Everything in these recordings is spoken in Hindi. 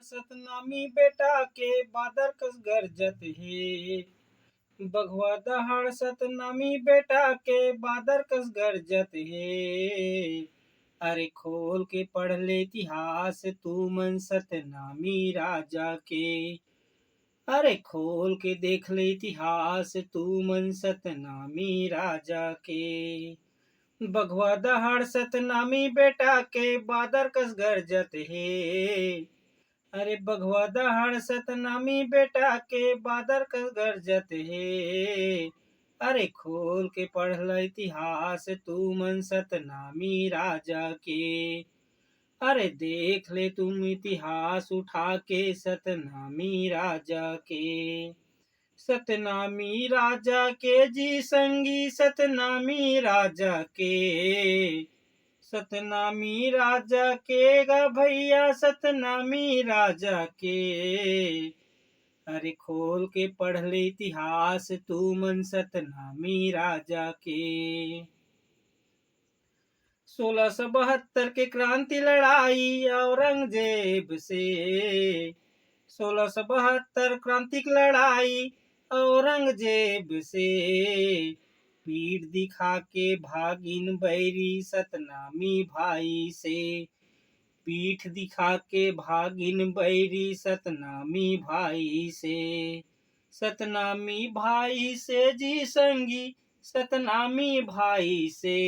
सतनामी बेटा के बादर कस गरजत हे। बघवा दहाड़ सतनामी बेटा के बादर कस गरजत हे। अरे खोल के पढ़ ले इतिहास तू मन सतनामी राजा के। अरे खोल के देख ले इतिहास तू मन सतनामी राजा के। बघवा दहाड़ सतनामी बेटा के बादर कस गरजत हे। अरे बघवा दहाड़ सतनामी बेटा के बादर कस गरजत हे। अरे खोल के पढ़ ल इतिहास तू मन सतनामी राजा के। अरे देख ले तुम इतिहास उठा के सतनामी राजा के। सतनामी राजा के जी संगी सतनामी राजा के। सतनामी राजा के गा भैया सतनामी राजा के। अरे खोल के पढ़ ले इतिहास तू मन सतनामी राजा के। 1672 के क्रांति लड़ाई औरंगजेब से। 1672 क्रांतिक लड़ाई औरंगजेब से। पीठ दिखा के भागिन बैरी सतनामी भाई से। पीठ दिखा के भागिन बैरी सतनामी भाई से। सतनामी भाई से जी संगी सतनामी भाई से।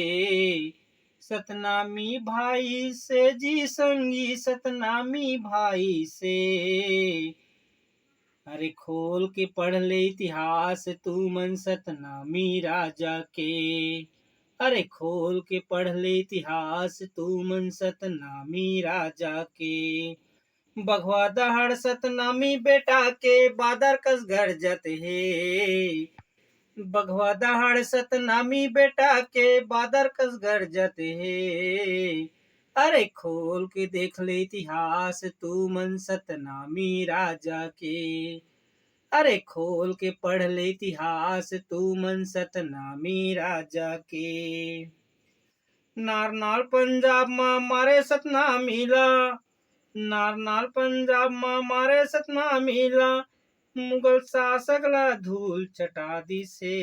सतनामी भाई से जी संगी सतनामी भाई से। अरे खोल के पढ़ ले इतिहास तू मन सतनामी राजा के। अरे खोल के पढ़ ले इतिहास तू मन सतनामी राजा के। बघवा दहाड़ सतनामी बेटा के बादर कस गरजत हे। बघवा दहाड़ सतनामी बेटा के बादर कस गरजत हे। अरे खोल के देख ले इतिहास तू मन सतनामी राजा के। अरे खोल के पढ़ ले इतिहास तू मन सतनामी राजा के। नारनाल पंजाब में मारे सतनामी ला। नारनाल पंजाब में मारे सतनामी ला। मुगल शासक ला धूल चटा दिसे।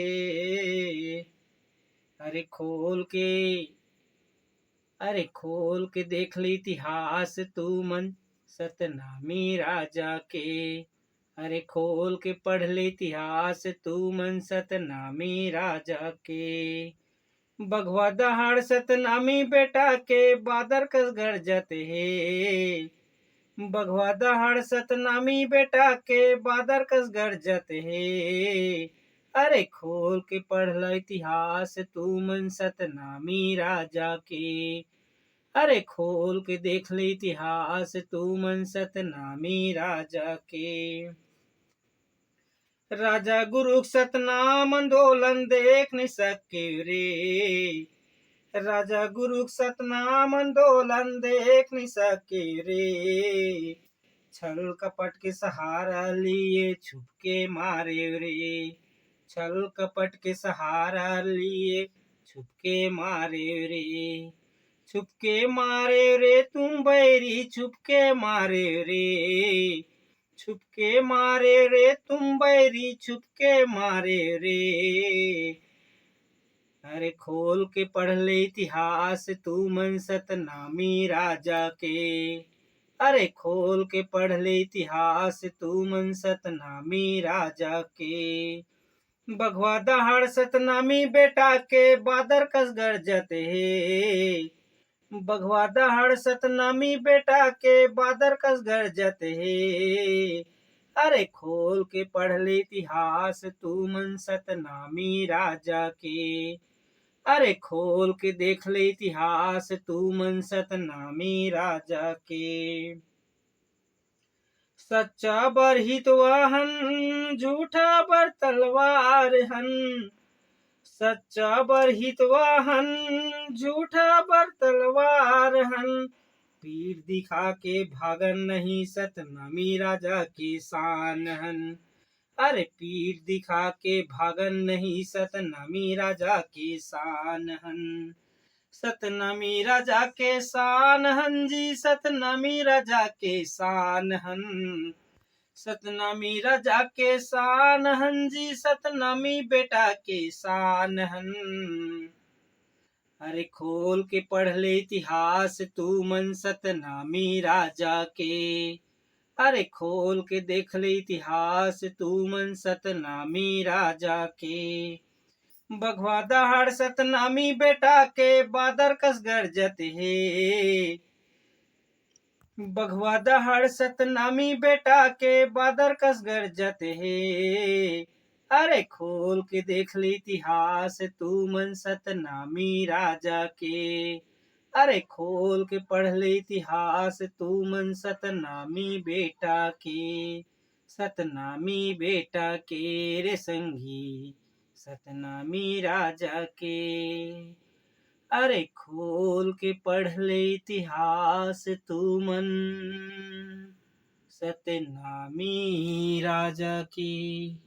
अरे खोल के देख ले इतिहास तू मन सतनामी राजा के। अरे खोल के पढ़ ले इतिहास तू मन सतनामी राजा के। बघवा दहाड़ सतनामी बेटा के बादर कस गरजत हे। बघवा दहाड़ सतनामी बेटा के बादर कस गरजत हे। अरे खोल के पढ़ ल इतिहास तू मन सतनामी राजा के। अरे खोल के देख ले इतिहास तू मन सतनामी राजा के। राजा गुरु सतनाम आंदोलन देख नहीं सके रे। राजा गुरु सतनाम आंदोलन देख नहीं सके रे। छल कपट के सहारा लिए छुपके मारे रे। छल कपट के सहारा लिए छुपके मारे रे। छुपके मारे रे तुम बैरी छुपके मारे रे। छुपके मारे रे तुम बैरी छुपके मारे रे। अरे खोल के पढ़ ले इतिहास तू मन सतनामी राजा के। अरे खोल के पढ़ ले इतिहास तू मन सतनामी राजा के। बघवा दहाड़ सतनामी बेटा के बादर कस गरजत हे। बघवा दहाड़ सतनामी बेटा के बादर कस गरजत हे। अरे खोल के पढ़ ले इतिहास तू मन सतनामी राजा के। अरे खोल के देख ले इतिहास तू मन सतनामी राजा के। सच्चा बर हितवाहन झूठा बर तलवार हन। सच्चा बर हितवाहन झूठा बर तलवार हन। पीठ दिखा के भागन नहीं सतनामी राजा की शान हन। अरे पीठ दिखा के भागन नहीं सतनामी राजा की शान हन। सतनामी राजा के शान हन जी, सतनामी राजा के शान हन। सतनामी राजा के शान हन जी, सतनामी बेटा के शान हन। अरे खोल के पढ़ ले इतिहास तू मन सतनामी राजा के। अरे खोल के देख ले इतिहास तू मन सतनामी राजा के। बघवा दहाड़ सतनामी बेटा के बादर कस गरजत हे। बघवा दहाड़ सतनामी बेटा के बादर कस गरजत हे। अरे खोल के देख ले इतिहास तू मन सतनामी राजा के। अरे खोल के पढ़ ले इतिहास तू मन सतनामी बेटा के। सतनामी बेटा के रे संगी, सतनामी राजा के। अरे खोल के पढ़ ले इतिहास तू मन सतनामी राजा की।